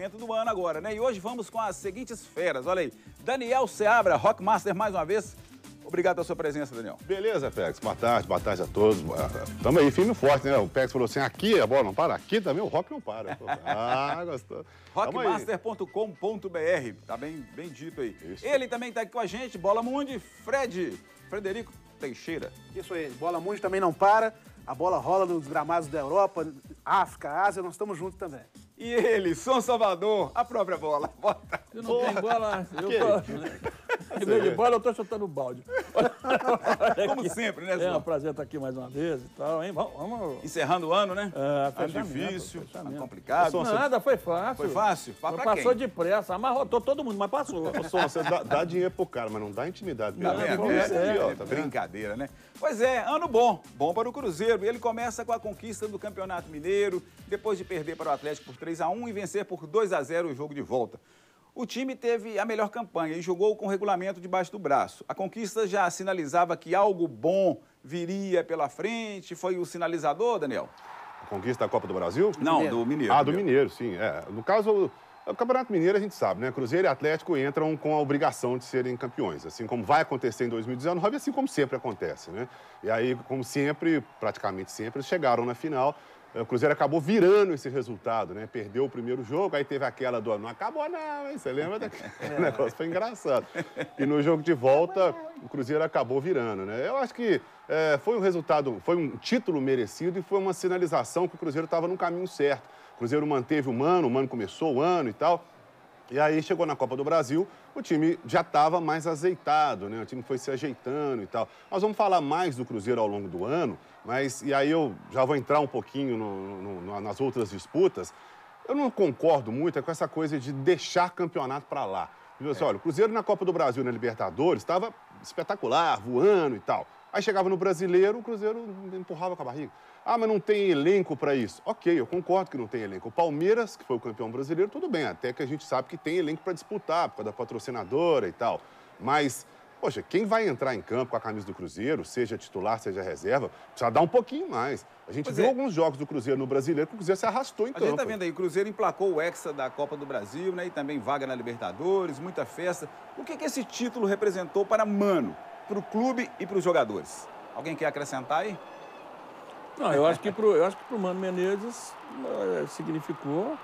investimento do ano agora, né? E hoje vamos com as seguintes feras, olha aí. Daniel Seabra, Rockmaster mais uma vez. Obrigado pela sua presença, Daniel. Beleza, Pex. Boa tarde a todos. Tamo aí, firme e forte, né? O Pex falou assim, aqui a bola não para, aqui também o rock não para. Ah, gostou. Rockmaster.com.br, tá bem dito aí. Isso. Ele também tá aqui com a gente, Bola Mundi, Frederico Teixeira. Isso aí, Bola Mundi também não para, a bola rola nos gramados da Europa, África, Ásia, nós estamos juntos também. E ele, São Salvador, a própria bola. Bota. Eu não tenho bola, em vez de bola, eu tô chutando balde. Como sempre, né, É um prazer estar aqui mais uma vez e tal, hein? Vamos... Encerrando o ano, né? Ano difícil, ano complicado. Nada, foi fácil. Foi fácil? Passou depressa, amarrotou todo mundo, mas passou. Ô, Som, você dá dinheiro pro cara, mas não dá intimidade. Brincadeira, né? Pois é, ano bom para o Cruzeiro. E ele começa com a conquista do Campeonato Mineiro, depois de perder para o Atlético por 3-1 e vencer por 2-0 o jogo de volta. O time teve a melhor campanha e jogou com o regulamento debaixo do braço. A conquista já sinalizava que algo bom viria pela frente. Foi o sinalizador, Daniel? A conquista da Copa do Brasil? Não, do Mineiro. Ah, do Mineiro, sim. No caso, o Campeonato Mineiro a gente sabe, né? Cruzeiro e Atlético entram com a obrigação de serem campeões. Assim como vai acontecer em 2019, assim como sempre acontece, né? E aí, como sempre, praticamente sempre, eles chegaram na final. O Cruzeiro acabou virando esse resultado, né? Perdeu o primeiro jogo, aí teve aquela do não acabou não, hein? Você lembra daquele negócio? Foi engraçado. E no jogo de volta, o Cruzeiro acabou virando, né? Eu acho que foi um resultado, foi um título merecido e foi uma sinalização que o Cruzeiro estava no caminho certo. O Cruzeiro manteve o Mano começou o ano e tal. E aí chegou na Copa do Brasil, o time já estava mais azeitado, né? O time foi se ajeitando e tal. Nós vamos falar mais do Cruzeiro ao longo do ano, e aí eu já vou entrar um pouquinho nas outras disputas. Eu não concordo muito com essa coisa de deixar campeonato para lá. Assim, olha, o Cruzeiro na Copa do Brasil, na Libertadores, estava espetacular, voando e tal. Aí chegava no Brasileiro, o Cruzeiro empurrava com a barriga. Ah, mas não tem elenco para isso. Ok, eu concordo que não tem elenco. O Palmeiras, que foi o campeão brasileiro, tudo bem, até que a gente sabe que tem elenco para disputar, por causa da patrocinadora e tal. Mas, poxa, quem vai entrar em campo com a camisa do Cruzeiro, seja titular, seja reserva, precisa dar um pouquinho mais. A gente viu alguns jogos do Cruzeiro no Brasileiro que o Cruzeiro se arrastou em campo. A gente tá vendo aí, o Cruzeiro emplacou o Hexa da Copa do Brasil, né? E também vaga na Libertadores, muita festa. O que esse título representou para Mano, para o clube e para os jogadores? Alguém quer acrescentar aí? Não, eu acho que pro Mano Menezes significou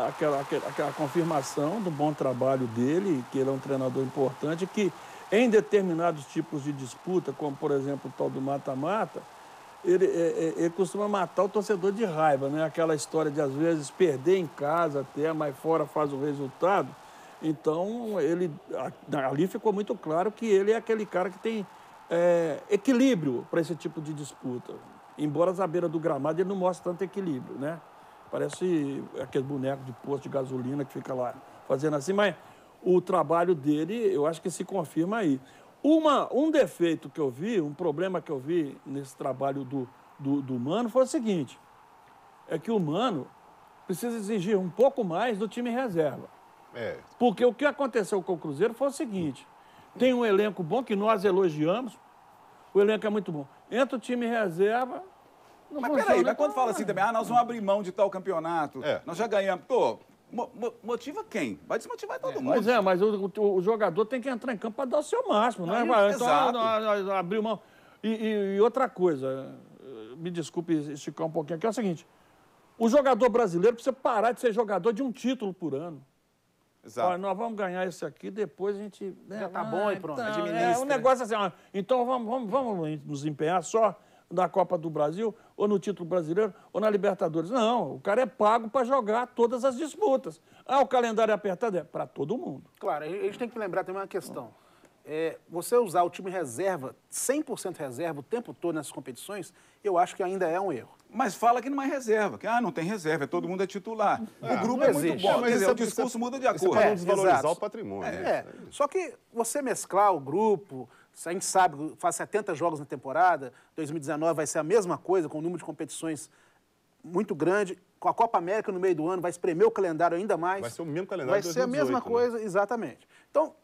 aquela confirmação do bom trabalho dele, que ele é um treinador importante, que em determinados tipos de disputa, como por exemplo o tal do mata-mata, ele costuma matar o torcedor de raiva, né? Aquela história de às vezes perder em casa até, mas fora faz o resultado. Então, ali ficou muito claro que ele é aquele cara que tem equilíbrio para esse tipo de disputa. Embora à beira do gramado ele não mostre tanto equilíbrio, né? Parece aquele boneco de posto de gasolina que fica lá fazendo assim, mas o trabalho dele, eu acho que se confirma aí. Um defeito que eu vi, um problema que eu vi nesse trabalho do Mano foi o seguinte, é que o Mano precisa exigir um pouco mais do time reserva. Porque o que aconteceu com o Cruzeiro foi o seguinte, tem um elenco bom que nós elogiamos, o elenco é muito bom. Entra o time reserva... Mas peraí, mas quando fala assim também, nós vamos abrir mão de tal campeonato, nós já ganhamos. Pô, motiva quem? Vai desmotivar todo mundo. Mas o jogador tem que entrar em campo para dar o seu máximo, não é? Então, abrir mão. E outra coisa, me desculpe esticar um pouquinho aqui, é o seguinte, o jogador brasileiro precisa parar de ser jogador de um título por ano. Exato. Olha, nós vamos ganhar esse aqui, depois a gente... Já tá bom e pronto, administra. É um negócio assim, então vamos nos empenhar só na Copa do Brasil, ou no título brasileiro, ou na Libertadores. Não, o cara é pago para jogar todas as disputas. O calendário é apertado? É para todo mundo. Claro, a gente tem que lembrar também uma questão. Você usar o time reserva, 100% reserva, o tempo todo nessas competições, eu acho que ainda é um erro. Mas fala que não é reserva, que não tem reserva, todo mundo é titular. O grupo é muito bom, mas o discurso muda de acordo. Para não desvalorizar o patrimônio. Só que você mesclar o grupo, a gente sabe, faz 70 jogos na temporada, 2019 vai ser a mesma coisa, com um número de competições muito grande, com a Copa América no meio do ano, vai espremer o calendário ainda mais. Vai ser o mesmo calendário de 2018. Vai ser a mesma coisa, exatamente. Então,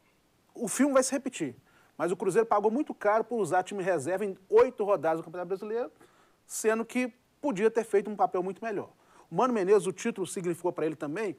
o filme vai se repetir. Mas o Cruzeiro pagou muito caro por usar time reserva em 8 rodadas do Campeonato Brasileiro, sendo que podia ter feito um papel muito melhor. o Mano Menezes, o título significou para ele também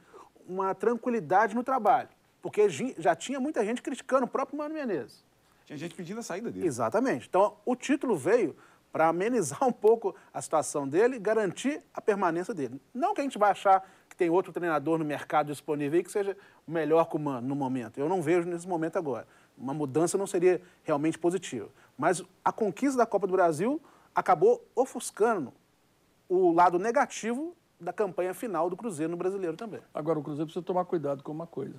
uma tranquilidade no trabalho, porque já tinha muita gente criticando o próprio Mano Menezes. Tinha gente pedindo a saída dele. Exatamente. Então, o título veio para amenizar um pouco a situação dele e garantir a permanência dele. Não que a gente vai achar que tem outro treinador no mercado disponível aí que seja melhor que o Mano no momento. Eu não vejo nesse momento agora. Uma mudança não seria realmente positiva. Mas a conquista da Copa do Brasil acabou ofuscando o lado negativo da campanha final do Cruzeiro no Brasileiro também. Agora, o Cruzeiro precisa tomar cuidado com uma coisa.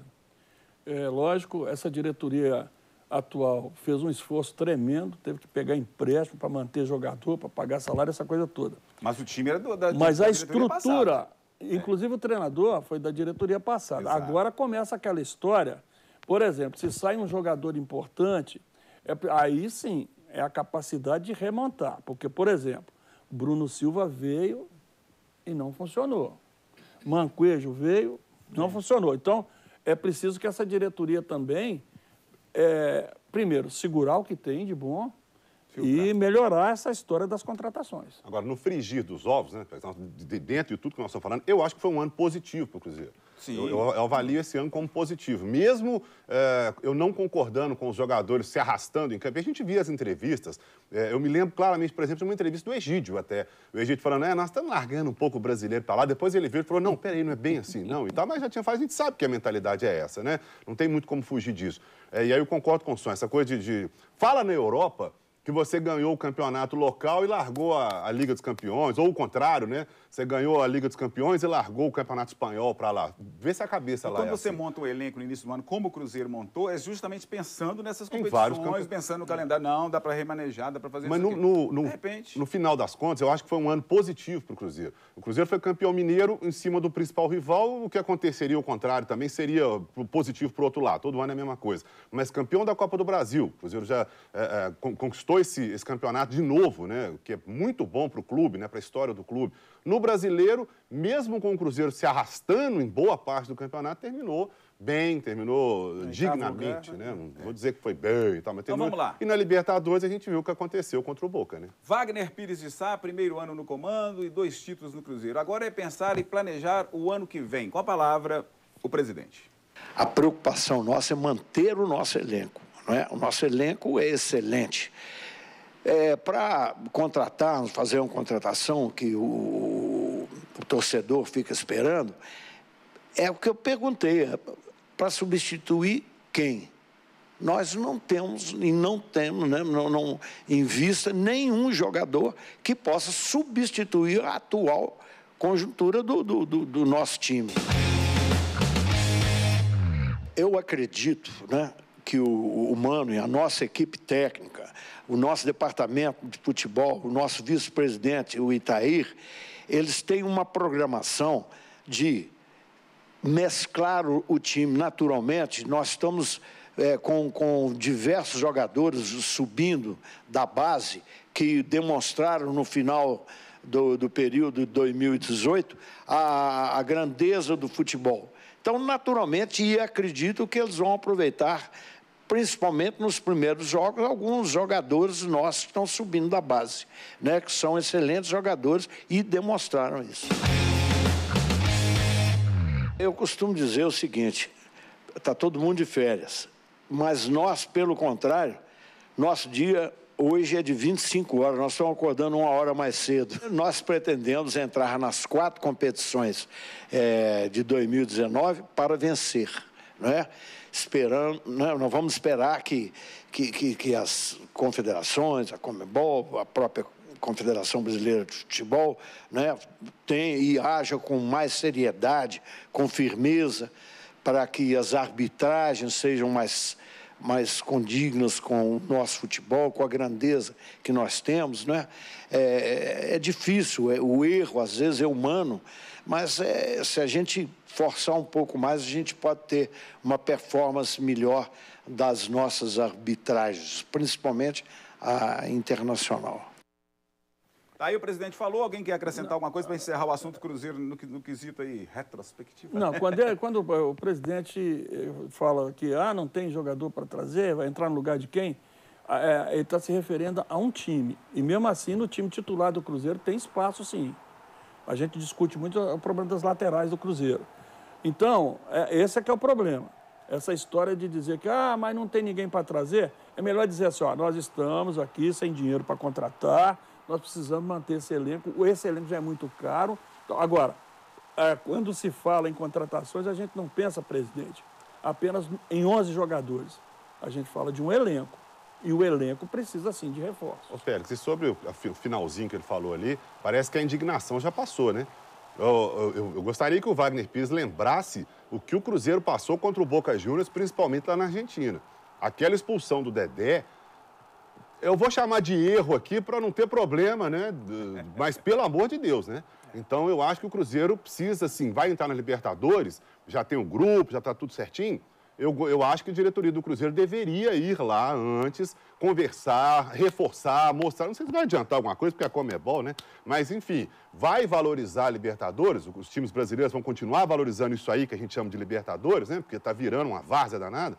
É lógico, essa diretoria atual fez um esforço tremendo, teve que pegar empréstimo para manter jogador, para pagar salário, essa coisa toda. Mas o time era da Mas a estrutura, passada. inclusive o treinador, foi da diretoria passada. Exato. Agora começa aquela história, por exemplo, se sai um jogador importante, aí sim é a capacidade de remontar. Porque, por exemplo, Bruno Silva veio e não funcionou. Manquejo veio, não funcionou. Então, é preciso que essa diretoria também, primeiro, segurar o que tem de bom e melhorar essa história das contratações. Agora, no frigir dos ovos, né, de dentro de tudo que nós estamos falando, eu acho que foi um ano positivo para o Cruzeiro. Sim. Eu avalio esse ano como positivo. Mesmo eu não concordando com os jogadores se arrastando em campo, a gente via as entrevistas, eu me lembro claramente, por exemplo, de uma entrevista do Egídio até. O Egídio falando, nós estamos largando um pouco o brasileiro para lá. Depois ele veio e falou, não, peraí, não é bem assim, não. E tal, mas já tinha falado, a gente sabe que a mentalidade é essa, né? Não tem muito como fugir disso. E aí eu concordo com o Sonho, essa coisa de fala na Europa que você ganhou o campeonato local e largou a Liga dos Campeões, ou o contrário, né? Você ganhou a Liga dos Campeões e largou o Campeonato Espanhol para lá. Vê se a cabeça lá quando você assim. monta o elenco no início do ano, como o Cruzeiro montou, é justamente pensando nessas Em vários competições, pensando no calendário. Não, dá para remanejar, dá para fazer Mas isso de repente... no final das contas, eu acho que foi um ano positivo para o Cruzeiro. O Cruzeiro foi campeão mineiro em cima do principal rival, o que aconteceria ao contrário também seria positivo para o outro lado. Todo ano é a mesma coisa. Mas campeão da Copa do Brasil, o Cruzeiro já conquistou esse campeonato de novo, né? Que é muito bom para o clube, né? Para a história do clube. No Brasileiro, mesmo com o Cruzeiro se arrastando em boa parte do campeonato, terminou bem, terminou dignamente, né? Não vou dizer que foi bem e tal, mas terminou. Então vamos lá. E na Libertadores a gente viu o que aconteceu contra o Boca, né? Wagner Pires de Sá, primeiro ano no comando e 2 títulos no Cruzeiro. Agora é pensar e planejar o ano que vem. Com a palavra, o presidente. A preocupação nossa é manter o nosso elenco, não é? O nosso elenco é excelente. Para contratar, fazer uma contratação que o torcedor fica esperando, é o que eu perguntei, para substituir quem? Nós não temos e não temos, né, não em vista nenhum jogador que possa substituir a atual conjuntura do nosso time. Eu acredito, né, que o Mano e a nossa equipe técnica, o nosso departamento de futebol, o nosso vice-presidente, o Itair, eles têm uma programação de mesclar o time naturalmente. Nós estamos com diversos jogadores subindo da base que demonstraram no final do período de 2018 a grandeza do futebol. Então, naturalmente, e acredito que eles vão aproveitar, principalmente nos primeiros jogos, alguns jogadores nossos que estão subindo da base, né, que são excelentes jogadores e demonstraram isso. Eu costumo dizer o seguinte, está todo mundo de férias, mas nós, pelo contrário, nosso dia hoje é de 25 horas, nós estamos acordando 1 hora mais cedo. Nós pretendemos entrar nas 4 competições de 2019 para vencer, não é? Esperando, nós vamos esperar que as confederações, a Conmebol, a própria Confederação Brasileira de Futebol, né, e haja com mais seriedade, com firmeza, para que as arbitragens sejam mais condignas com o nosso futebol, com a grandeza que nós temos, né? É difícil, o erro às vezes é humano, mas se a gente forçar um pouco mais, a gente pode ter uma performance melhor das nossas arbitragens, principalmente a internacional. Aí o presidente falou, alguém quer acrescentar alguma coisa para encerrar o assunto Cruzeiro no quesito aí retrospectivo? Não, quando o presidente fala que não tem jogador para trazer, vai entrar no lugar de quem, ele está se referindo a um time. E mesmo assim, no time titular do Cruzeiro tem espaço, sim. A gente discute muito o problema das laterais do Cruzeiro. Então, esse é que é o problema. Essa história de dizer que, mas não tem ninguém para trazer, é melhor dizer assim, nós estamos aqui sem dinheiro para contratar, nós precisamos manter esse elenco já é muito caro. Então, agora, quando se fala em contratações, a gente não pensa, presidente, apenas em 11 jogadores. A gente fala de um elenco. E o elenco precisa, sim, de reforço. Ô, Félix, e sobre o finalzinho que ele falou ali, parece que a indignação já passou, né? Eu gostaria que o Wagner Pires lembrasse o que o Cruzeiro passou contra o Boca Juniors, principalmente lá na Argentina. Aquela expulsão do Dedé, eu vou chamar de erro aqui para não ter problema, né? Mas pelo amor de Deus, né? Então eu acho que o Cruzeiro precisa, sim, vai entrar na Libertadores, já tem um grupo, já está tudo certinho. Eu acho que a diretoria do Cruzeiro deveria ir lá antes, conversar, reforçar, mostrar. Não sei se vai adiantar alguma coisa, porque a Conmebol, né? Mas, enfim, vai valorizar a Libertadores. Os times brasileiros vão continuar valorizando isso aí que a gente chama de Libertadores, né? Porque está virando uma várzea danada.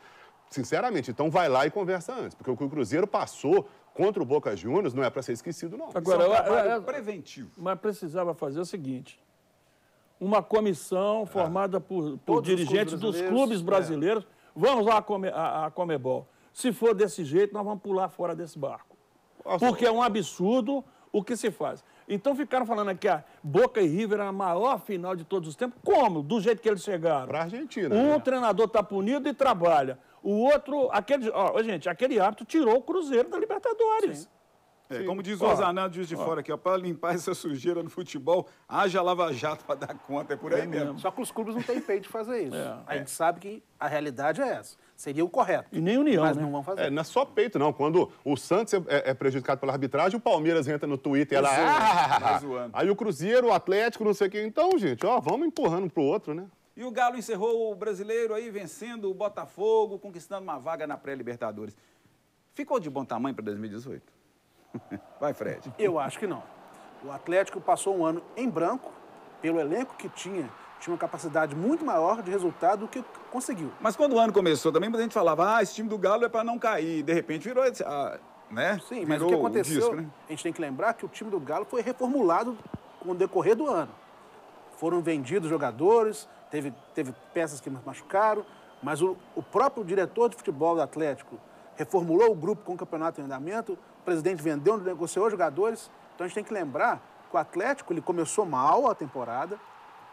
Sinceramente, então vai lá e conversa antes. Porque o que o Cruzeiro passou contra o Boca Juniors não é para ser esquecido, não. Agora, isso é um trabalho preventivo. Mas precisava fazer o seguinte... Uma comissão formada por dirigentes dos clubes brasileiros. Vamos lá à Conmebol. Se for desse jeito, nós vamos pular fora desse barco. Porque é um absurdo o que se faz. Então ficaram falando aqui, Boca e River é a maior final de todos os tempos. Como? Do jeito que eles chegaram. Para a Argentina. Um treinador está punido e trabalha. O outro, aquele árbitro tirou o Cruzeiro da Libertadores. Sim. Como diz o Osanado, Juiz de Fora aqui, para limpar essa sujeira no futebol, haja lava-jato para dar conta, é por aí mesmo. Só que os clubes não têm peito de fazer isso. A gente sabe que a realidade é essa. Seria o correto. E nem União, mas né? não vão fazer. Não é só peito, não. Quando o Santos é prejudicado pela arbitragem, o Palmeiras entra no Twitter e ela... Aí o Cruzeiro, o Atlético, não sei o quê. Então, gente, vamos empurrando um pro outro, né? E o Galo encerrou o Brasileiro aí, vencendo o Botafogo, conquistando uma vaga na pré-Libertadores. Ficou de bom tamanho para 2018? Vai, Fred. Eu acho que não. O Atlético passou um ano em branco, pelo elenco que tinha uma capacidade muito maior de resultado do que conseguiu. Mas quando o ano começou também, a gente falava, esse time do Galo é para não cair. De repente virou, né? Sim, mas o que aconteceu, disco, né? A gente tem que lembrar que o time do Galo foi reformulado com o decorrer do ano. Foram vendidos jogadores, teve peças que machucaram, mas o próprio diretor de futebol do Atlético reformulou o grupo com o campeonato em andamento, o presidente vendeu, negociou jogadores. Então a gente tem que lembrar que o Atlético ele começou mal a temporada,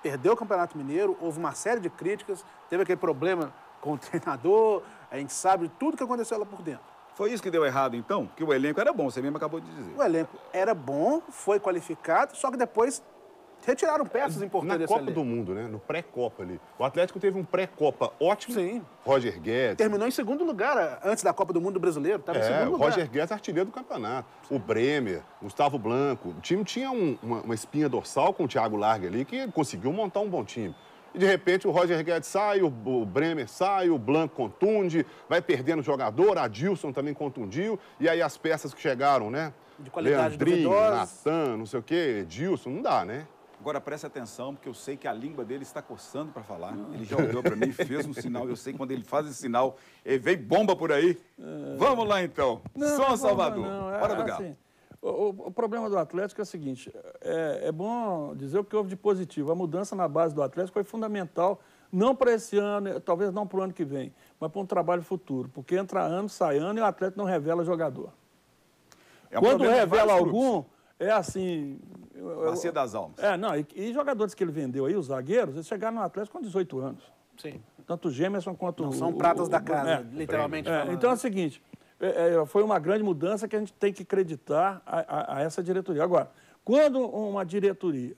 perdeu o Campeonato Mineiro, houve uma série de críticas, teve aquele problema com o treinador, a gente sabe tudo que aconteceu lá por dentro. Foi isso que deu errado, então? Porque o elenco era bom, você mesmo acabou de dizer. O elenco era bom, foi qualificado, só que depois retiraram peças importantes na Copa do Mundo, né? No pré-Copa ali. O Atlético teve um pré-Copa ótimo. Sim. Roger Guedes. Terminou em segundo lugar antes da Copa do Mundo brasileiro. Estava em segundo lugar. Roger Guedes, artilheiro do campeonato. O Bremer, Gustavo Blanco. O time tinha uma espinha dorsal com o Thiago Largue ali que conseguiu montar um bom time. E, de repente, o Roger Guedes sai, o Bremer sai, o Blanco contunde, vai perdendo jogador, a Adilson também contundiu. E aí as peças que chegaram, né? De qualidade Leandrinho, duvidosa. Natan, não sei o quê, Edilson, não dá, né? Agora, preste atenção, porque eu sei que a língua dele está coçando para falar. Ele já olhou para mim, fez um sinal. Eu sei que quando ele faz esse sinal, ele vem bomba por aí. Vamos lá, então. São Salvador. Bora do Galo. Assim, o problema do Atlético é o seguinte, é bom dizer o que houve de positivo. A mudança na base do Atlético foi fundamental, não para esse ano, talvez não para o ano que vem, mas para um trabalho futuro. Porque entra ano, sai ano e o Atlético não revela jogador. Quando revela algum... É assim... Bacia das Almas. E jogadores que ele vendeu aí, os zagueiros, eles chegaram no Atlético com 18 anos. Sim. Tanto o Gemerson quanto não são pratas da casa, literalmente falando. Então é o seguinte, foi uma grande mudança que a gente tem que acreditar a essa diretoria. Agora, quando uma diretoria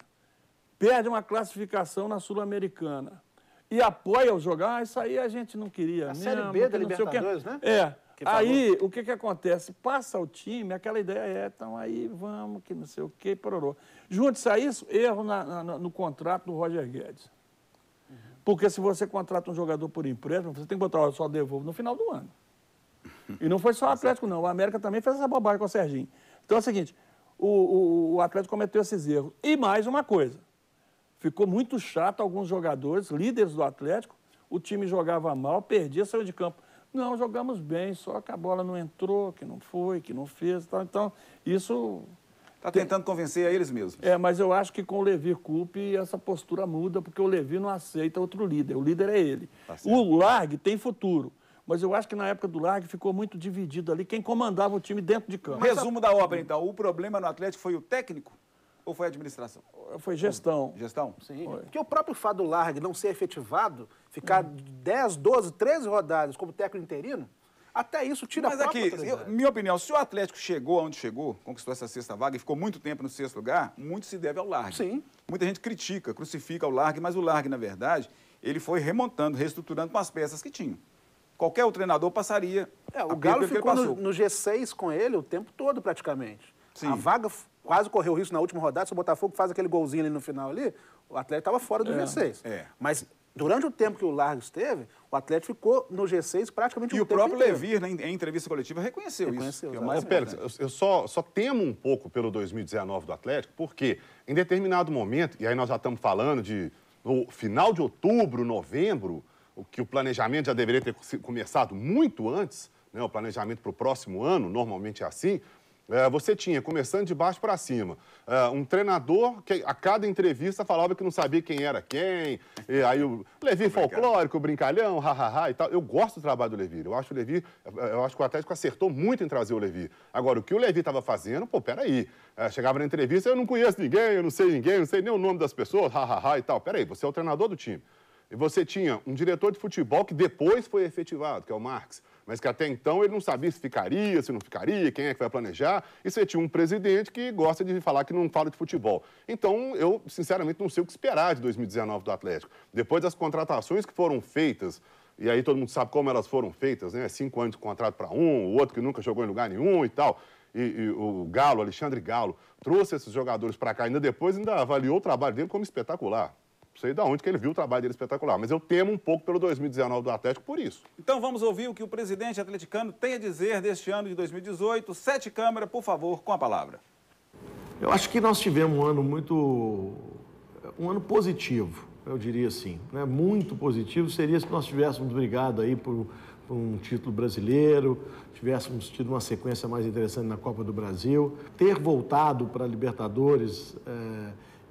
perde uma classificação na Sul-Americana e apoia o jogar, isso aí a gente não queria. A Série B da Libertadores, né? Aí, o que acontece? Passa o time, aquela ideia então aí vamos, que não sei o quê, pororô. Junte-se a isso, erro no contrato do Roger Guedes. Porque se você contrata um jogador por empréstimo, você tem que botar, olha, só devolvo no final do ano. E não foi só o Atlético, não. O América também fez essa bobagem com o Serginho. Então é o seguinte, o Atlético cometeu esses erros. E mais uma coisa, ficou muito chato alguns jogadores, líderes do Atlético, o time jogava mal, perdia, saiu de campo. Não, jogamos bem, só que a bola não entrou, que não foi, que não fez. Então, isso Está tentando convencer a eles mesmos. Mas eu acho que com o Levir Coupe essa postura muda, porque o Levir não aceita outro líder. O líder é ele. Tá certo. O Largue tem futuro. Mas eu acho que na época do Largue ficou muito dividido ali quem comandava o time dentro de campo. Resumo da ópera, então. O problema no Atlético foi o técnico ou foi a administração? Foi gestão. Gestão? Sim, porque o próprio fato do Largue não ser efetivado, ficar 10, 12, 13 rodadas como técnico interino, até isso tira Mas a própria aqui, autoridade. minha opinião, se o Atlético chegou onde chegou, conquistou essa sexta vaga e ficou muito tempo no sexto lugar, muito se deve ao Largue. Sim. Muita gente critica, crucifica o Largue, mas o Largue, na verdade, ele foi remontando, reestruturando com as peças que tinham. Qualquer outro treinador passaria. O Galo ficou no G6 com ele o tempo todo, praticamente. Sim. A vaga quase correu risco na última rodada. Se o Botafogo faz aquele golzinho ali no final ali, o Atlético estava fora do G6. Mas durante o tempo que o Largue esteve, o Atlético ficou no G6 praticamente o tempo inteiro. E o próprio Levir, em entrevista coletiva, reconheceu isso. Que é o mais Pérez, eu só temo um pouco pelo 2019 do Atlético, porque em determinado momento, e aí nós já estamos falando no final de outubro, novembro, que o planejamento já deveria ter começado muito antes, né, o planejamento para o próximo ano, normalmente é assim, você tinha, começando de baixo para cima, um treinador que a cada entrevista falava que não sabia quem era quem, e aí o Levir folclórico, o brincalhão, ha-ha-ha e tal. Eu gosto do trabalho do Levir, eu acho que o Atlético acertou muito em trazer o Levir. Agora, o que o Levir estava fazendo, peraí, chegava na entrevista, eu não conheço ninguém, eu não sei ninguém, não sei nem o nome das pessoas, ha-ha-ha e tal. Peraí, você é o treinador do time. E você tinha um diretor de futebol que depois foi efetivado, que é o Marques, mas que até então ele não sabia se ficaria, se não ficaria, quem é que vai planejar. E você tinha um presidente que gosta de falar que não fala de futebol. Então, eu, sinceramente, não sei o que esperar de 2019 do Atlético. Depois das contratações que foram feitas, e aí todo mundo sabe como elas foram feitas, né? 5 anos de contrato para um, o outro que nunca jogou em lugar nenhum e tal. E o Galo, Alexandre Galo, trouxe esses jogadores para cá. Ainda depois ainda avaliou o trabalho dele como espetacular. Não sei de onde que ele viu o trabalho dele espetacular, mas eu temo um pouco pelo 2019 do Atlético por isso. Então vamos ouvir o que o presidente atleticano tem a dizer deste ano de 2018. Sete Câmara, por favor, com a palavra. Eu acho que nós tivemos um ano positivo, eu diria assim, né? Muito positivo seria se nós tivéssemos brigado aí por um título brasileiro, tivéssemos tido uma sequência mais interessante na Copa do Brasil, ter voltado para a Libertadores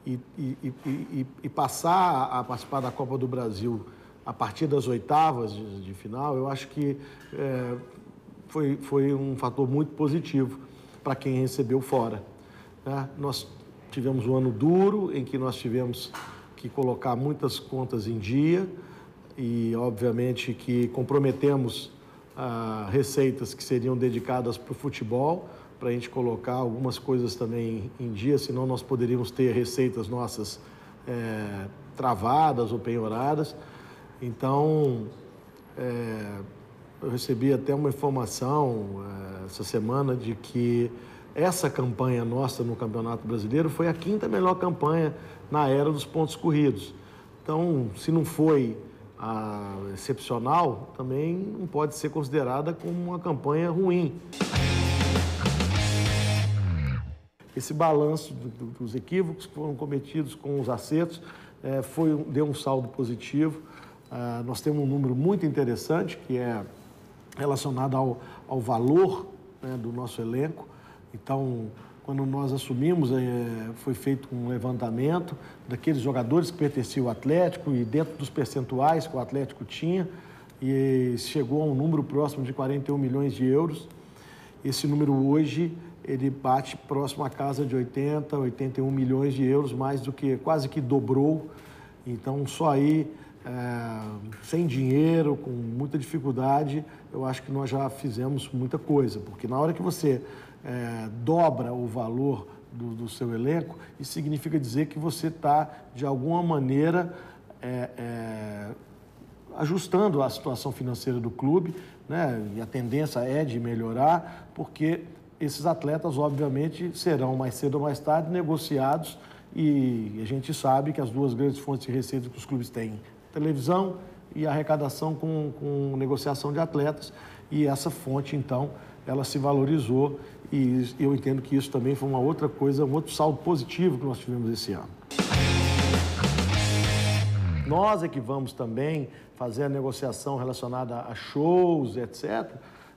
e passar a participar da Copa do Brasil a partir das oitavas de final, eu acho que foi um fator muito positivo para quem recebeu fora. Né? Nós tivemos um ano duro, em que nós tivemos que colocar muitas contas em dia e, obviamente, que comprometemos receitas que seriam dedicadas para o futebol, para a gente colocar algumas coisas também em dia, senão nós poderíamos ter receitas nossas travadas ou penhoradas. Então, eu recebi até uma informação essa semana de que essa campanha nossa no Campeonato Brasileiro foi a 5ª melhor campanha na era dos pontos corridos. Então, se não foi excepcional, também não pode ser considerada como uma campanha ruim. Esse balanço dos equívocos que foram cometidos com os acertos deu um saldo positivo. Nós temos um número muito interessante, que é relacionado ao valor, né, do nosso elenco. Então, quando nós assumimos, foi feito um levantamento daqueles jogadores que pertenciam ao Atlético e dentro dos percentuais que o Atlético tinha, e chegou a um número próximo de 41 milhões de euros. Esse número hoje, ele bate próximo à casa de 80, 81 milhões de euros, mais do que, quase que dobrou. Então, só aí, sem dinheiro, com muita dificuldade, eu acho que nós já fizemos muita coisa, porque na hora que você dobra o valor do seu elenco, isso significa dizer que você está, de alguma maneira, ajustando a situação financeira do clube, né? E a tendência é de melhorar, porque esses atletas, obviamente, serão mais cedo ou mais tarde negociados, e a gente sabe que as duas grandes fontes de receita que os clubes têm, televisão e arrecadação com negociação de atletas, e essa fonte, então, ela se valorizou, e eu entendo que isso também foi uma outra coisa, um outro saldo positivo que nós tivemos esse ano. Nós é que vamos também fazer a negociação relacionada a shows, etc.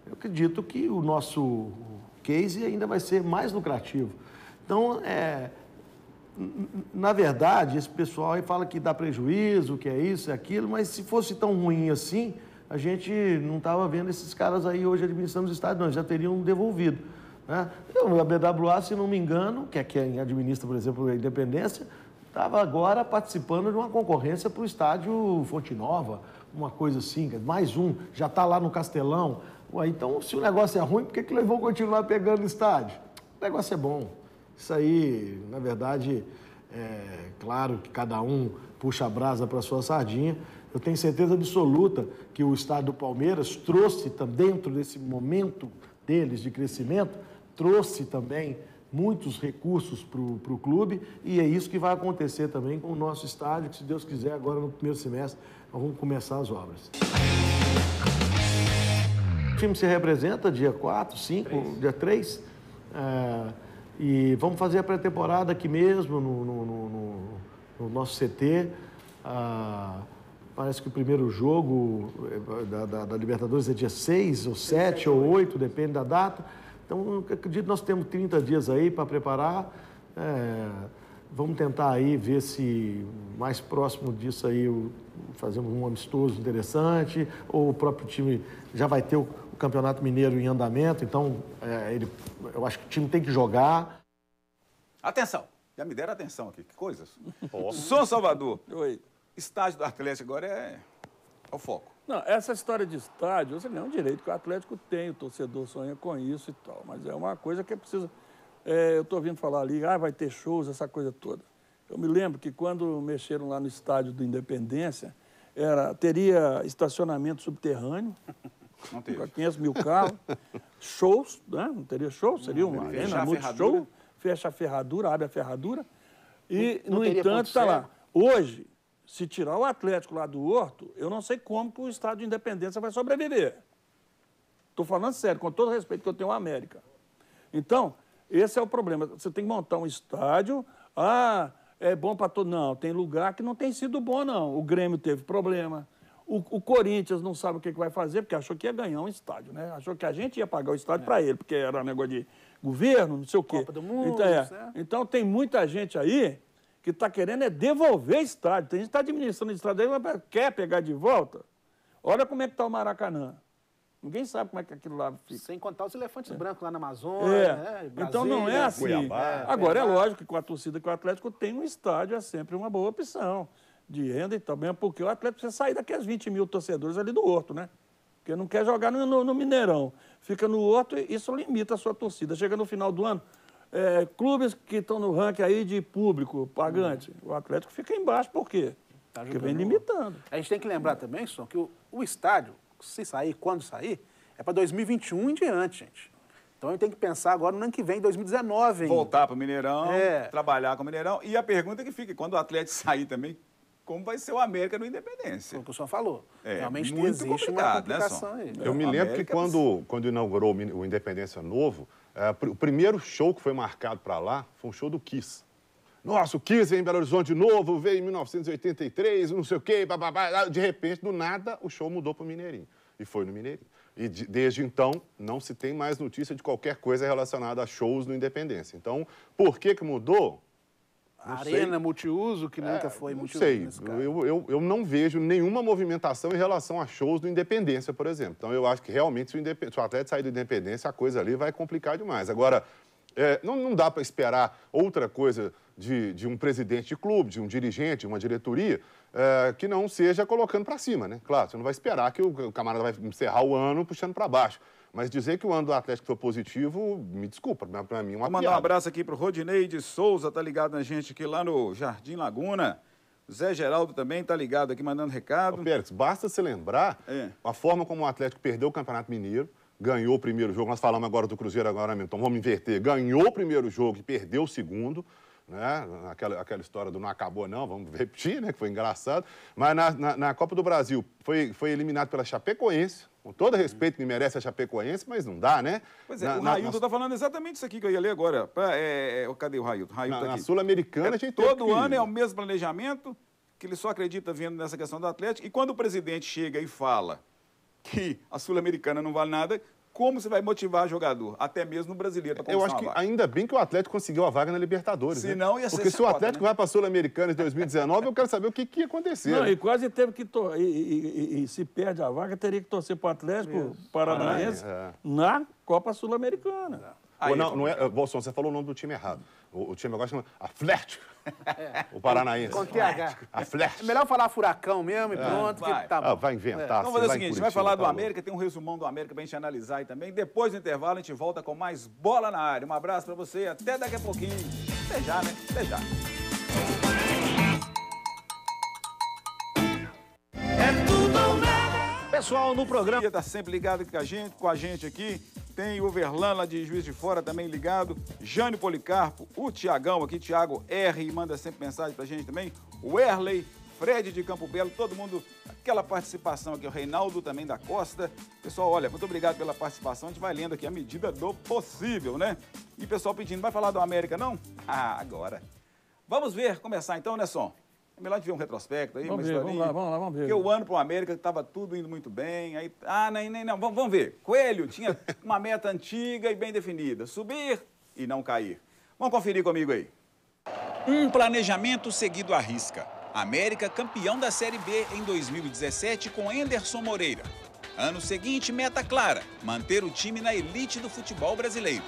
Eu acredito que o nosso case ainda vai ser mais lucrativo. Então, na verdade, esse pessoal aí fala que dá prejuízo, que é isso, é aquilo, mas se fosse tão ruim assim, a gente não estava vendo esses caras aí hoje administrando os estádios, não, já teriam devolvido. Né? A BWA, se não me engano, que é quem administra, por exemplo, a Independência, estava agora participando de uma concorrência para o estádio Fonte Nova, uma coisa assim, mais um, já está lá no Castelão. Ué, então, se o negócio é ruim, por que eles vão continuar pegando o estádio? O negócio é bom. Isso aí, na verdade, é claro que cada um puxa a brasa para a sua sardinha. Eu tenho certeza absoluta que o estádio do Palmeiras trouxe, dentro desse momento deles de crescimento, trouxe também muitos recursos para o clube, e é isso que vai acontecer também com o nosso estádio, que, se Deus quiser, agora no primeiro semestre, nós vamos começar as obras. O time se representa dia 4, 5, dia 3, e vamos fazer a pré-temporada aqui mesmo, no nosso CT. Parece que o primeiro jogo da Libertadores é dia 6, ou 7, ou 8, depende da data. Então, eu acredito que nós temos 30 dias aí para preparar. Vamos tentar aí ver se mais próximo disso aí fazemos um amistoso interessante, ou o próprio time já vai ter o Campeonato Mineiro em andamento, então eu acho que o time tem que jogar. Atenção, já me deram atenção aqui, que coisas. São Salvador. Oi. Estádio do Atlético agora é o foco. Não, essa história de estádio, você não é um direito que o Atlético tem, o torcedor sonha com isso e tal, mas é uma coisa que precisa... eu estou ouvindo falar ali, vai ter shows, essa coisa toda. Eu me lembro que quando mexeram lá no estádio do Independência, teria estacionamento subterrâneo, Não teve. com 500 mil carros, shows, né? Não teria show, seria uma arena multishow, fecha a ferradura, abre a ferradura, e, no entanto, está lá. Hoje, se tirar o Atlético lá do Horto, eu não sei como que o estádio de Independência vai sobreviver. Estou falando sério, com todo o respeito que eu tenho à América. Então, esse é o problema. Você tem que montar um estádio, é bom para todo... Não, tem lugar que não tem sido bom, não. O Grêmio teve problema. O Corinthians não sabe o que vai fazer, porque achou que ia ganhar um estádio, né? Achou que a gente ia pagar o estádio para ele, porque era um negócio de governo, não sei o quê. Copa do Mundo, então, tem muita gente aí que está querendo devolver estádio. Tem gente que está administrando o estádio aí, mas quer pegar de volta. Olha como é que está o Maracanã. Ninguém sabe como é que aquilo lá fica. Sem contar os elefantes brancos lá na Amazônia, né? Então não é assim. Cuiabá, agora, é lógico que com a torcida que o Atlético tem, um estádio é sempre uma boa opção de renda e tal, mesmo porque o Atlético precisa sair daqueles 20 mil torcedores ali do Horto, né? Porque não quer jogar no Mineirão. Fica no Horto e isso limita a sua torcida. Chega no final do ano, clubes que estão no ranking aí de público, pagante, o Atlético fica embaixo, por quê? Porque vem limitando. A gente tem que lembrar também, Som, que o estádio, se sair, quando sair, é para 2021 em diante, gente. Então a gente tem que pensar agora no ano que vem, 2019 ainda. Voltar para o Mineirão, trabalhar com o Mineirão. E a pergunta que fica, quando o Atlético sair também, como vai ser o América no Independência? Foi o que o senhor falou. Realmente muito existe uma complicação, né, aí. Eu me lembro que quando inaugurou o Independência Novo, o primeiro show que foi marcado para lá foi um show do Kiss. Nossa, o Kiss veio em Belo Horizonte de novo, veio em 1983, não sei o quê, bababá. De repente, do nada, o show mudou para o Mineirinho. E foi no Mineirinho. E desde então, não se tem mais notícia de qualquer coisa relacionada a shows no Independência. Então, por que mudou? A arena multiuso, que nunca foi multiuso. Não sei. Nesse caso. Eu não vejo nenhuma movimentação em relação a shows do Independência, por exemplo. Então, eu acho que realmente, se o Atlético sair do Independência, a coisa ali vai complicar demais. Agora, não dá para esperar outra coisa de um presidente de clube, de um dirigente, de uma diretoria, que não seja colocando para cima, né? Claro, você não vai esperar que o camarada vai encerrar o ano puxando para baixo. Mas dizer que o ano do Atlético foi positivo, me desculpa, para mim é uma Vou mandar um abraço aqui para o Rodinei de Souza, tá ligado na gente aqui lá no Jardim Laguna. Zé Geraldo também tá ligado aqui, mandando recado. Pérez, basta se lembrar a forma como o Atlético perdeu o Campeonato Mineiro, ganhou o primeiro jogo, nós falamos agora do Cruzeiro agora, então vamos inverter, ganhou o primeiro jogo e perdeu o segundo, né? Aquela história do não acabou não, vamos repetir, né? Que foi engraçado, mas na Copa do Brasil foi eliminado pela Chapecoense, com todo respeito que merece a Chapecoense, mas não dá, né? Pois é, o Railton está falando exatamente isso aqui que eu ia ler agora. Cadê o Railton? Na Sul-Americana a gente todo ano é o mesmo planejamento, que ele só acredita vendo nessa questão do Atlético, e quando o presidente chega e fala que a Sul-Americana não vale nada, como você vai motivar jogador, até mesmo no brasileiro. Eu acho que ainda bem que o Atlético conseguiu a vaga na Libertadores. Senão ia ser porque se o Atlético vai para a Sul-Americana em 2019, eu quero saber o que ia acontecer. Não, e quase teve que... E se perde a vaga, teria que torcer para o Atlético Paranaense na Copa Sul-Americana. Ou não é, Bolson, você falou o nome do time errado. O time agora chama Atlético. O Paranaense. Com TH. Atlético. É melhor falar Furacão mesmo e pronto, vai. que tá bom. Vai inventar. Vamos fazer o seguinte, a gente vai falar do América, tem um resumão do América pra gente analisar aí também. Depois do intervalo, a gente volta com mais Bola na Área. Um abraço pra você, até daqui a pouquinho. Até já, né? Até já. Pessoal, no programa... Está sempre ligado com a gente aqui. Tem o Verlan lá de Juiz de Fora também ligado. Jânio Policarpo, o Tiagão aqui, Thiago R, manda sempre mensagem pra gente também. O Erley, Fred de Campo Belo, todo mundo, aquela participação aqui, o Reinaldo também da Costa. Pessoal, olha, muito obrigado pela participação. A gente vai lendo aqui à medida do possível, né? E pessoal pedindo, vai falar do América, não? Ah, agora. Vamos ver, começar então, né, Som? É melhor a gente ver um retrospecto aí, vamos uma historinha. Vamos ver. Porque o ano para o América estava tudo indo muito bem. Aí, não, vamos ver. Coelho tinha uma meta antiga e bem definida. Subir e não cair. Vamos conferir comigo aí. Um planejamento seguido à risca. América campeão da Série B em 2017 com Enderson Moreira. Ano seguinte, meta clara, manter o time na elite do futebol brasileiro.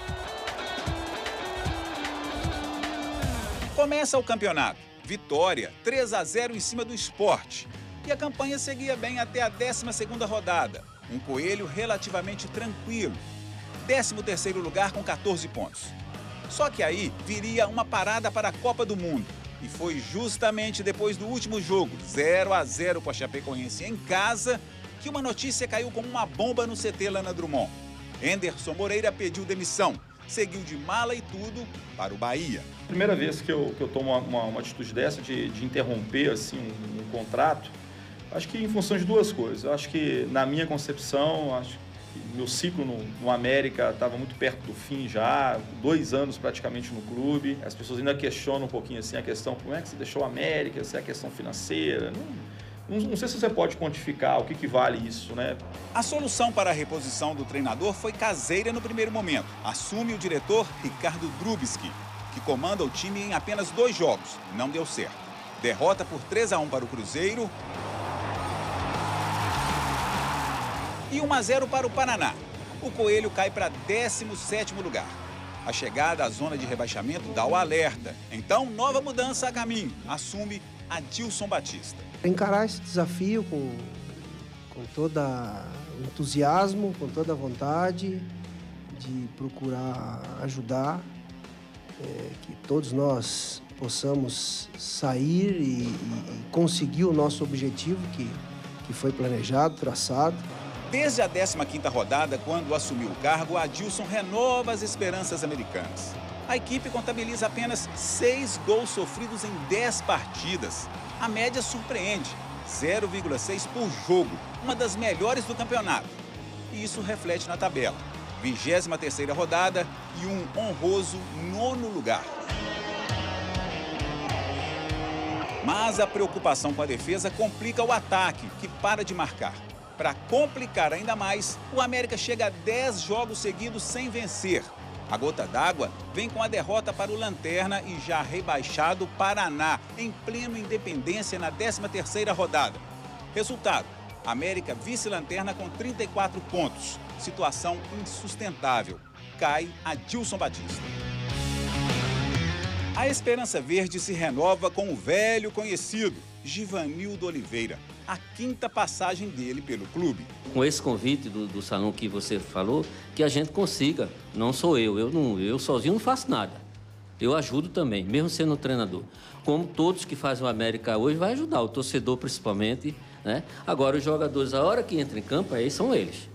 Começa o campeonato. Vitória, 3-0 em cima do Sport. E a campanha seguia bem até a 12ª rodada. Um Coelho relativamente tranquilo. 13º lugar com 14 pontos. Só que aí viria uma parada para a Copa do Mundo. E foi justamente depois do último jogo, 0-0 com a Chapecoense em casa, que uma notícia caiu como uma bomba no CT Lana Drummond. Enderson Moreira pediu demissão. Seguiu de mala e tudo para o Bahia. Primeira vez que eu tomo uma atitude dessa, de interromper assim, um contrato, acho que em função de duas coisas. Eu acho que, na minha concepção, acho que meu ciclo no América estava muito perto do fim já, 2 anos praticamente no clube. As pessoas ainda questionam um pouquinho assim, a questão, como é que você deixou o América, se é a questão financeira. Não sei se você pode quantificar o que vale isso, né? A solução para a reposição do treinador foi caseira no primeiro momento. Assume o diretor Ricardo Drubski, que comanda o time em apenas 2 jogos. Não deu certo. Derrota por 3-1 para o Cruzeiro e 1-0 para o Paraná. O Coelho cai para 17º lugar. A chegada à zona de rebaixamento dá o alerta. Então, nova mudança a caminho. Assume Adilson Batista. Encarar esse desafio com todo o entusiasmo, com toda a vontade de procurar ajudar, que todos nós possamos sair e conseguir o nosso objetivo que foi planejado, traçado. Desde a 15ª rodada, quando assumiu o cargo, Adilson renova as esperanças americanas. A equipe contabiliza apenas 6 gols sofridos em 10 partidas. A média surpreende, 0,6 por jogo, uma das melhores do campeonato. E isso reflete na tabela. 23ª rodada e um honroso 9º lugar. Mas a preocupação com a defesa complica o ataque, que para de marcar. Para complicar ainda mais, o América chega a 10 jogos seguidos sem vencer. A gota d'água vem com a derrota para o Lanterna e já rebaixado Paraná, em pleno Independência na 13ª rodada. Resultado, América vice-Lanterna com 34 pontos. Situação insustentável. Cai Adilson Batista. A Esperança Verde se renova com o velho conhecido, Givanildo Oliveira. A 5ª passagem dele pelo clube. Com esse convite do salão que você falou, que a gente consiga, não sou eu sozinho não faço nada. Eu ajudo também, mesmo sendo treinador. Como todos que fazem o América hoje, vai ajudar, o torcedor principalmente, né? Agora os jogadores, a hora que entram em campo, aí são eles.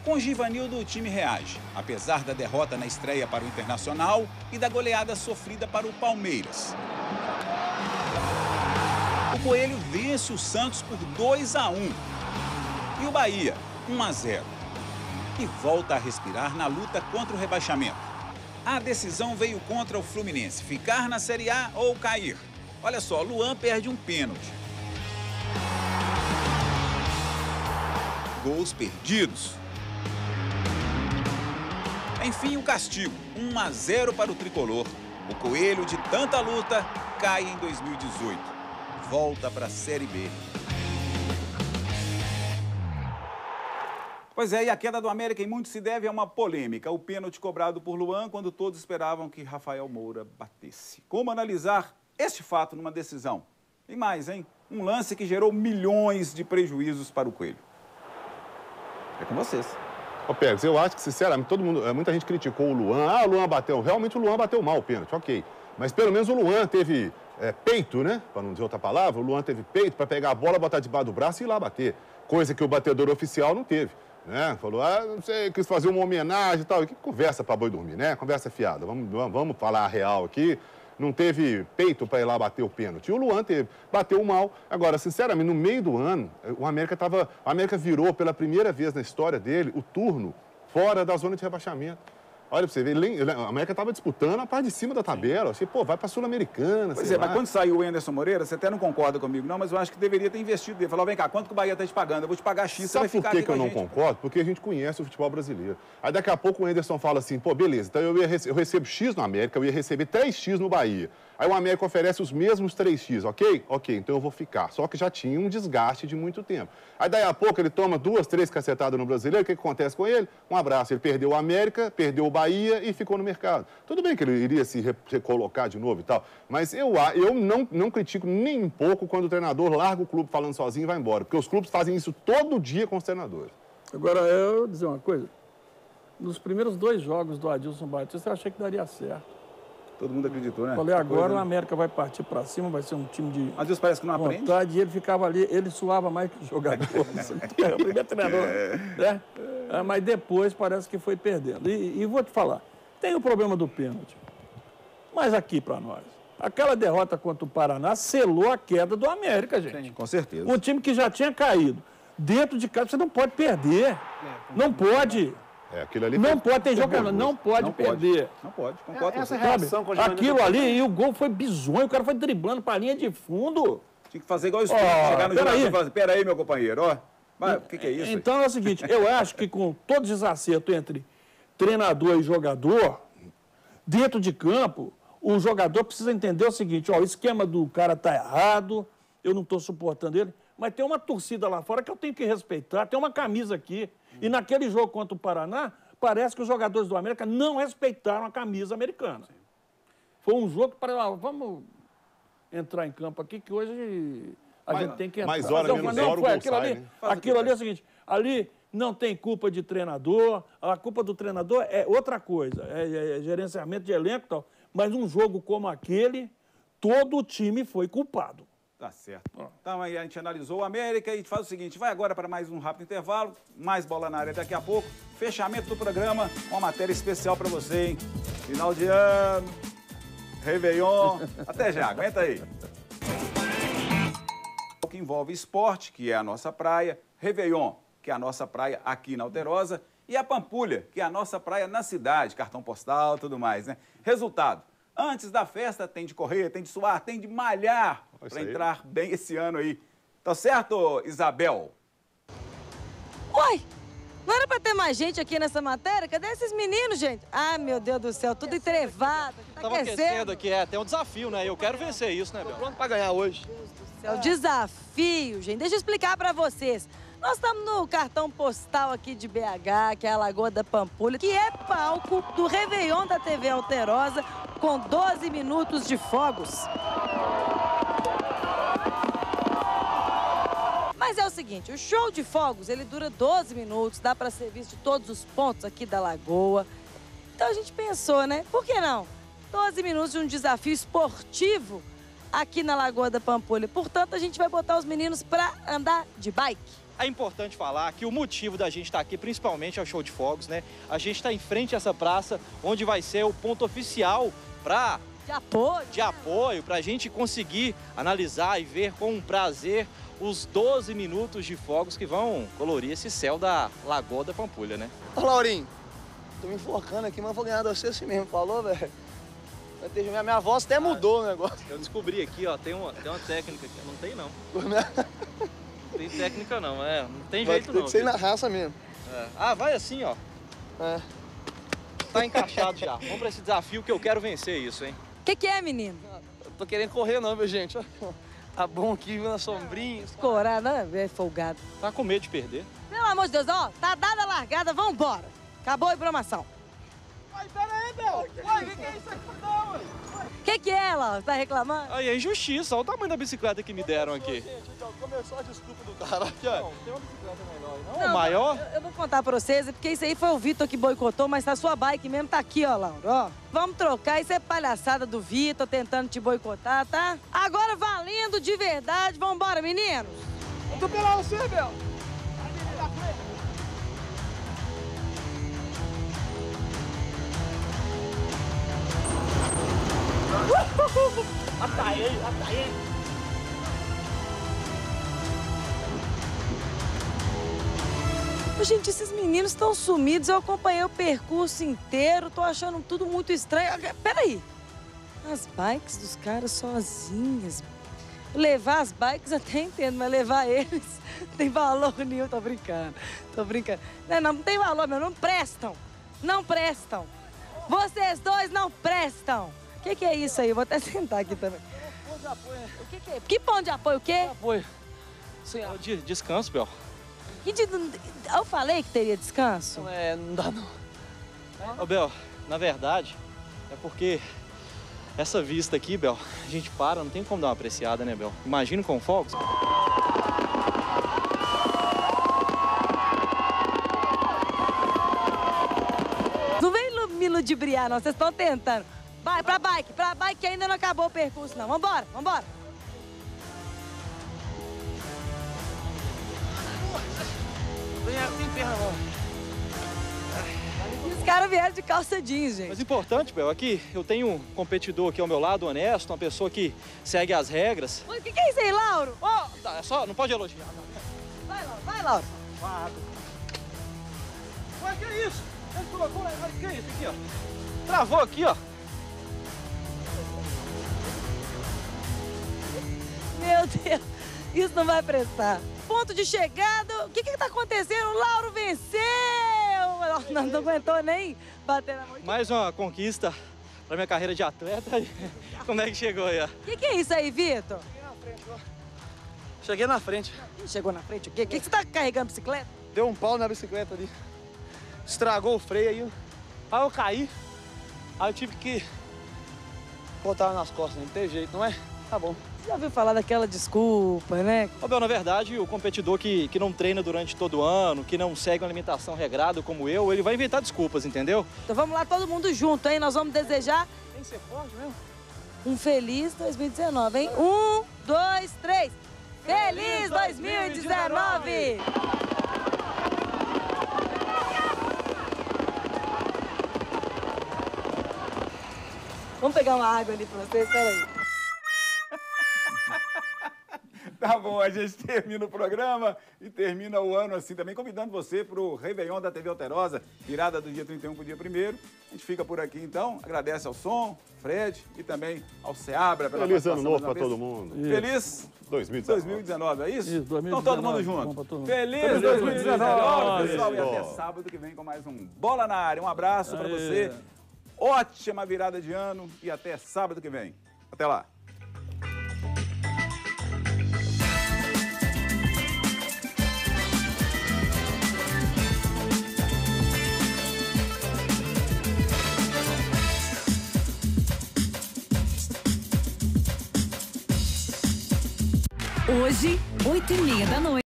Com Givanildo, o time reage, apesar da derrota na estreia para o Internacional e da goleada sofrida para o Palmeiras. O Coelho vence o Santos por 2-1. E o Bahia, 1-0. E volta a respirar na luta contra o rebaixamento. A decisão veio contra o Fluminense, ficar na Série A ou cair. Olha só, Luan perde um pênalti. Gols perdidos. Enfim, o castigo, 1-0 para o tricolor. O Coelho, de tanta luta, cai em 2018. Volta para a Série B. Pois é, e a queda do América em muito se deve a uma polêmica. O pênalti cobrado por Luan quando todos esperavam que Rafael Moura batesse. Como analisar este fato numa decisão? E mais, hein? Um lance que gerou milhões de prejuízos para o Coelho. É com vocês. Ô, Pérez, eu acho que, sinceramente, muita gente criticou o Luan. Ah, o Luan bateu. Realmente o Luan bateu mal o pênalti, ok. Mas pelo menos o Luan teve peito, né? Para não dizer outra palavra, o Luan teve peito para pegar a bola, botar debaixo do braço e ir lá bater. Coisa que o batedor oficial não teve. Né? Falou, não sei, quis fazer uma homenagem e tal. Que conversa para boi dormir, né? Conversa fiada. Vamos falar a real aqui. Não teve peito para ir lá bater o pênalti. E o Luan bateu mal. Agora, sinceramente, no meio do ano, o América virou pela primeira vez na história dele o turno fora da zona de rebaixamento. Olha pra você ver, a América estava disputando a parte de cima da tabela. Eu achei, vai pra Sul-Americana. Pois é, mas quando saiu o Anderson Moreira, você até não concorda comigo, não, mas eu acho que deveria ter investido nele. Falou, vem cá, quanto que o Bahia tá te pagando? Eu vou te pagar X, você vai ficar aqui com a gente. Sabe por que eu não concordo? Porque a gente conhece o futebol brasileiro. Aí daqui a pouco o Anderson fala assim, beleza, então eu recebo X no América, eu ia receber 3X no Bahia. Aí o América oferece os mesmos 3X, ok? Ok, então eu vou ficar. Só que já tinha um desgaste de muito tempo. Aí daí a pouco ele toma 2, 3 cacetadas no Brasileiro, o que acontece com ele? Um abraço, ele perdeu o América, perdeu o Bahia e ficou no mercado. Tudo bem que ele iria se recolocar de novo e tal, mas eu não critico nem um pouco quando o treinador larga o clube falando sozinho e vai embora, porque os clubes fazem isso todo dia com os treinadores. Agora, eu vou dizer uma coisa. Nos primeiros 2 jogos do Adilson Batista, eu achei que daria certo. Todo mundo acreditou, né? Falei, agora o América vai partir para cima, vai ser um time de Mas Deus parece que não vontade, aprende. E ele ficava ali, ele suava mais que o jogador. O primeiro treinador, né? Mas depois parece que foi perdendo. E vou te falar, tem o problema do pênalti. Mas aqui para nós, aquela derrota contra o Paraná selou a queda do América, gente. Sim, com certeza. Um time que já tinha caído. Dentro de casa, você não pode perder. Não pode. Aquilo ali não pode, tem jogo que não pode perder. Não pode, concordo com Essa você. reação com Aquilo ali, e o gol foi bizonho, o cara foi driblando para a linha de fundo. Tinha que fazer igual o Espírito, chegar no jogador e falar assim, peraí, meu companheiro, ó. Mas o que é isso? Então é o seguinte, eu acho que com todo desacerto entre treinador e jogador, dentro de campo, o jogador precisa entender o seguinte, o esquema do cara tá errado, eu não estou suportando ele, mas tem uma torcida lá fora que eu tenho que respeitar, tem uma camisa aqui. E naquele jogo contra o Paraná, parece que os jogadores do América não respeitaram a camisa americana. Sim. Foi um jogo para... Vamos entrar em campo aqui, que hoje a gente tem que entrar. Mais hora, menos hora, o gol sai, né? Aquilo ali é o seguinte, ali não tem culpa de treinador, a culpa do treinador é outra coisa, é gerenciamento de elenco e tal. Mas um jogo como aquele, todo o time foi culpado. Tá certo. Então aí a gente analisou o América e faz o seguinte, vai agora para mais um rápido intervalo, mais bola na área daqui a pouco, fechamento do programa, uma matéria especial para você, hein? Final de ano, Réveillon, até já, aguenta aí. O que envolve esporte, que é a nossa praia, Réveillon, que é a nossa praia aqui na Alterosa, e a Pampulha, que é a nossa praia na cidade, cartão postal, tudo mais, né? Resultado. Antes da festa, tem de correr, tem de suar, tem de malhar para entrar bem esse ano aí. Tá certo, Isabel? Oi, não era para ter mais gente aqui nessa matéria? Cadê esses meninos, gente? Ah, meu Deus do céu, tudo entrevado. Tava aquecendo aqui, tem um desafio, né? Eu quero vencer isso, né, Bel? Tô pronto para ganhar hoje. Meu Deus do céu, desafio, gente. Deixa eu explicar para vocês. Nós estamos no cartão postal aqui de BH, que é a Lagoa da Pampulha, que é palco do Réveillon da TV Alterosa, com 12 minutos de fogos. Mas é o seguinte, o show de fogos, ele dura 12 minutos, dá para ser visto de todos os pontos aqui da Lagoa. Então a gente pensou, né? Por que não? 12 minutos de um desafio esportivo aqui na Lagoa da Pampulha. Portanto, a gente vai botar os meninos para andar de bike. É importante falar que o motivo da gente estar aqui, principalmente, é o show de fogos, né? A gente está em frente a essa praça, onde vai ser o ponto oficial de apoio, para a gente conseguir analisar e ver com prazer os 12 minutos de fogos que vão colorir esse céu da Lagoa da Pampulha, né? Ô, Laurinho, tô me enforcando aqui, mas vou ganhar de você assim mesmo, falou, velho? Minha voz até mudou o negócio. Eu descobri aqui, ó, tem uma técnica aqui. Não tem, não. Não tem técnica, não. Não tem jeito, não. Tem que ser na raça mesmo. Ah, vai assim, ó. Tá encaixado já. Vamos pra esse desafio que eu quero vencer isso, hein? O que é, menino? Eu tô querendo correr não, meu gente. Tá bom aqui, na sombrinha. Corado, é folgado. Tá com medo de perder? Pelo amor de Deus, ó, tá dada a largada, vambora. Acabou a informação. Ai, pera aí, Bel. Uai, o que é isso aqui não, ué? O que é, Lauro? Tá reclamando? Aí é injustiça. Olha o tamanho da bicicleta que me deram aqui. Gente, então, começou a desculpa do cara aqui, ó. Não, tem uma bicicleta menor aí, não? Maior? Eu vou contar pra vocês, porque isso aí foi o Vitor que boicotou, mas a sua bike mesmo tá aqui, ó, Lauro, ó. Vamos trocar, isso é palhaçada do Vitor tentando te boicotar, tá? Agora valendo de verdade, vambora, meninos. Eu tô pela você, Bel. Ataí. Gente, esses meninos estão sumidos. Eu acompanhei o percurso inteiro. Tô achando tudo muito estranho. Peraí. As bikes dos caras sozinhas. Levar as bikes até entendo, mas levar eles não tem valor nenhum. Tô brincando. Não tem valor, meu. Não prestam. Não prestam. Vocês dois não prestam. O que é isso aí? Eu vou até sentar aqui também. Ponto de apoio, né? O que é? Que ponto de apoio? O quê? Apoio. Sem ar. Descanso, Bel. Eu falei que teria descanso? Não dá não. Ô, Bel, na verdade, é porque essa vista aqui, Bel, a gente para, não tem como dar uma apreciada, né, Bel? Imagina com fogos. Não vem me ludibriar, não. Vocês estão tentando. Vai, pra bike que ainda não acabou o percurso, não. Vambora. Tem perna não. Os caras vieram de calça jeans, gente. Mas importante, Bel, é que eu tenho um competidor aqui ao meu lado, honesto, uma pessoa que segue as regras. O que é isso aí, Lauro? Tá, é só, não pode elogiar. Vai, Lauro. Ué, que é isso? Ele colocou, que é isso aqui, ó? Travou aqui, ó. Meu Deus, isso não vai prestar. Ponto de chegada, o que tá acontecendo? O Lauro venceu! Não aguentou nem bater na mão. Mais uma conquista pra minha carreira de atleta. Como é que chegou aí, ó? O que é isso aí, Vitor? Cheguei na frente. Chegou na frente o quê? O que você tá carregando bicicleta? Deu um pau na bicicleta ali. Estragou o freio aí. Aí eu caí. Aí eu tive que botar ela nas costas, não tem jeito, não é? Tá bom. Você já ouviu falar daquela desculpa, né? Ô, Bel, na verdade, o competidor que não treina durante todo o ano, que não segue uma alimentação regrada como eu, ele vai inventar desculpas, entendeu? Então vamos lá, todo mundo junto, hein? Nós vamos desejar Tem que ser forte mesmo. um feliz 2019, hein? 1, 2, 3. Feliz 2019! Vamos pegar uma água ali pra vocês, peraí. Tá bom, a gente termina o programa e termina o ano assim também, convidando você para o Réveillon da TV Alterosa, virada do dia 31 para o dia 1º. A gente fica por aqui então, agradece ao Som, Fred e também ao Seabra pela Feliz ano participação novo mais para uma todo vez. mundo. Feliz 2019. É isso? Isso, 2019. Então todo mundo junto. Feliz 2019, pessoal. E até sábado que vem com mais um Bola na Área. Um abraço para você. Ótima virada de ano e até sábado que vem. Até lá. Hoje, 20h30 da noite.